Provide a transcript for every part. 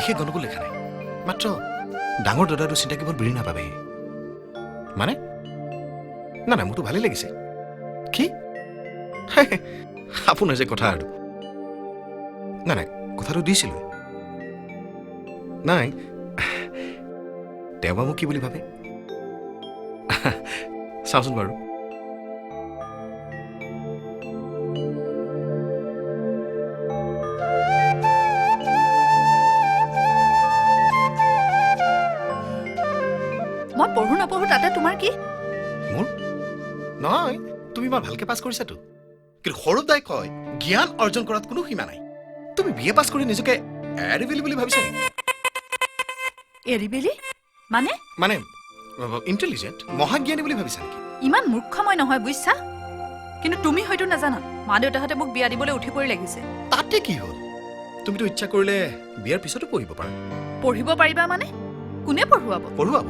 বিশেষ গণ্ডগোল লেখা নাই মাত্ৰ ডাঙৰ দাদাটো চিন্তা কেৱল বিৰি নাপাবে মানে না না মোৰতো ভালেই লাগিছে কি আপোনাৰ যে কথা আৰু নাই নাই কথাটো দিছিলোঁ নাই তেওঁ বা মোক কি বুলি ভাবে চাওঁচোন বাৰু মই পঢ়ো নপঢ়ো তাতে তোমাৰ কি মোৰ নহয় তুমি ইমান ভালকে পাছ কৰিছাতো কিন্তু সৰুদাই কয় জ্ঞান অৰ্জন কৰাত কোনো সীমা নাই তুমি বিএ পাছ কৰি নিজকে এৰিবেলি বুলি ভাবিছা নেকি এৰিবেলি মানে মানে ইণ্টেলিজেণ্ট মহাজ্ঞানী বুলি ভাবিছা নেকি ইমান মূৰ্খ মই নহয় বুজিছা কিন্তু তুমি হয়তো নাজানা মা দেউতাহঁতে মোক বিয়া দিবলৈ উঠি পৰি লাগিছে তাতে কি হ'ল তুমিতো ইচ্ছা কৰিলে বিয়াৰ পিছতো পঢ়িব পাৰা পঢ়িব পাৰিবা মানে কোনে পঢ়ুৱাব পঢ়ুৱাব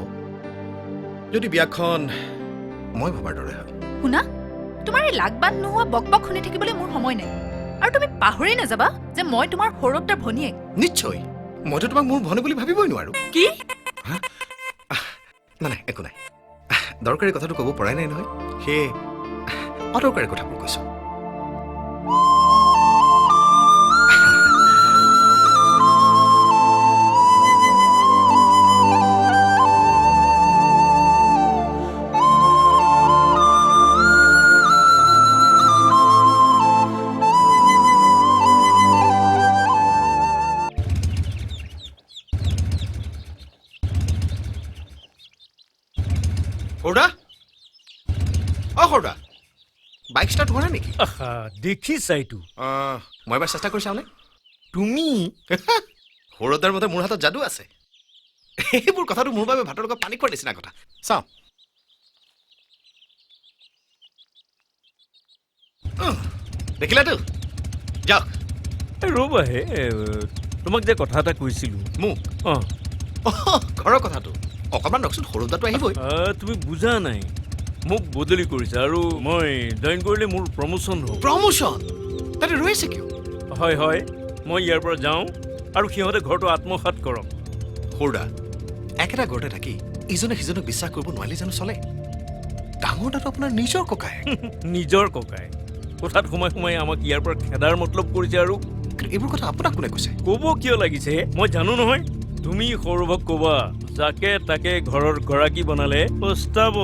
যদি বিয়াখন মই ভবাৰ দৰে হয় শুনা তোমাৰ এই লাগবান নোহোৱা বকবক শুনি থাকিবলৈ মোৰ সময় নাই আৰু তুমি পাহৰি নাযাবা যে মই তোমাৰ সৰুতাৰ ভনীয়েক নিশ্চয় মইতো তোমাক মোৰ ভনী বুলি ভাবিবই নোৱাৰো কি নাই একো নাই দৰকাৰী কথাটো ক'ব পৰাই নাই নহয় সেয়ে অদৰকাৰী কথাবোৰ কৈছো সৰুদা অ সৰুদা বাইক ষ্টাৰ্ট হোৱা নাই নেকি দেখিছা এইটো মই এবাৰ চেষ্টা কৰি চাওঁনে তুমি সৰুদাৰ মতে মোৰ হাতত যাদু আছে এইবোৰ কথাটো মোৰ বাবে ভাতৰ লগত পানী খোৱাৰ নিচিনা কথা চাওঁ দেখিলাতো যাওক ৰ'বাহে তোমাক যে কথা এটা কৈছিলো মোক ঘৰৰ কথাটো অকণমান ৰকচোন সৰুদাটো আহিবই তুমি বুজা নাই মোক বদলি কৰিছে আৰু মই জইন কৰিলে মোৰ প্ৰমোশ্যন হ'ব প্ৰমোশ্যন তাতে ৰৈছে কিয় হয় হয় মই ইয়াৰ পৰা যাওঁ আৰু সিহঁতে ঘৰটো আত্মসাৎ কৰক সৰুদা একেটা ঘৰতে থাকি ইজনে সিজনক বিশ্বাস কৰিব নোৱাৰিলে জানো চলে ডাঙৰ দাটো আপোনাৰ নিজৰ ককাই নিজৰ ককাই কোঠাত সোমাই সোমাই আমাক ইয়াৰ পৰা খেদাৰ মতলব কৰিছে আৰু এইবোৰ কথা আপোনাক কোনে কৈছে ক'ব কিয় লাগিছে মই জানো নহয় তুমি সৌৰভক ক'বা যাকে তাকে ঘৰৰ গৰাকী বনালে পস্তাব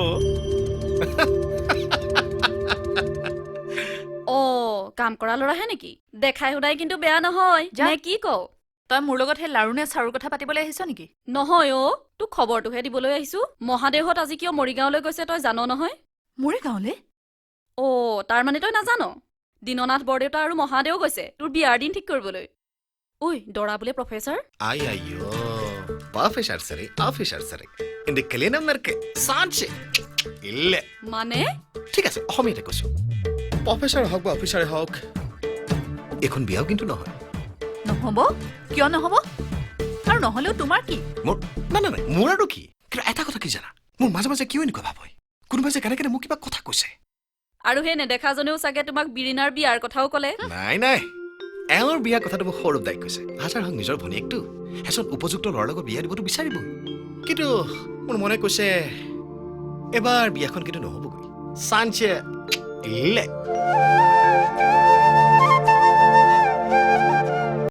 কাম কৰা ল'ৰাহে নেকি দেখাই শুনাই কিন্তু বেয়া নহয় নে কি কও তই মোৰ লগত সেই লাৰু নে চাৰুৰ কথা পাতিবলৈ আহিছ নেকি নহয় তোক খবৰটোহে দিবলৈ আহিছো মহাদেৱহঁত আজি কিয় মৰিগাঁৱলৈ গৈছে তই জান নহয় মোৰে গাঁৱলে তাৰ মানে তই নাজান দীননাথ বৰদেউতা আৰু মহাদেও গৈছে তোৰ বিয়াৰ দিন ঠিক কৰিবলৈ ঐ দৰা বোলে professor Professor sare, officer sare. In the Kalinam Merke, Sanche. Ille. মানে ঠিক আছে অসমীয়াতে কৈছো প্ৰফেছৰ হওক বা অফিচাৰে হওক এখন বিয়াও কিন্তু নহয় নহব কিয় নহব আৰু নহলেও তোমাৰ কি মোৰ নাই নাই মোৰ আৰু কি কিন্তু এটা কথা কি জানা মোৰ মাজে মাজে কিয় এনেকুৱা ভাব হয় কোনোবাই যে কেনেকৈ মোক কিবা কথা কৈছে আৰু হে নেদেখাজনেও চাগে তোমাক বিৰিনাৰ বিয়াৰ কথাও ক'লে নাই নাই এওঁৰ বিয়াৰ কথাটো মোক সৌৰভ দাই কৈছে হাজাৰ হওক নিজৰ ভনীয়েকটো এজন উপযুক্ত ল'ৰাৰ লগত বিয়া দিবতো বিচাৰিব কিন্তু মোৰ মনে কৈছে এবাৰ বিয়াখন কিন্তু নহ'বগৈ চাঞ্চে ইলে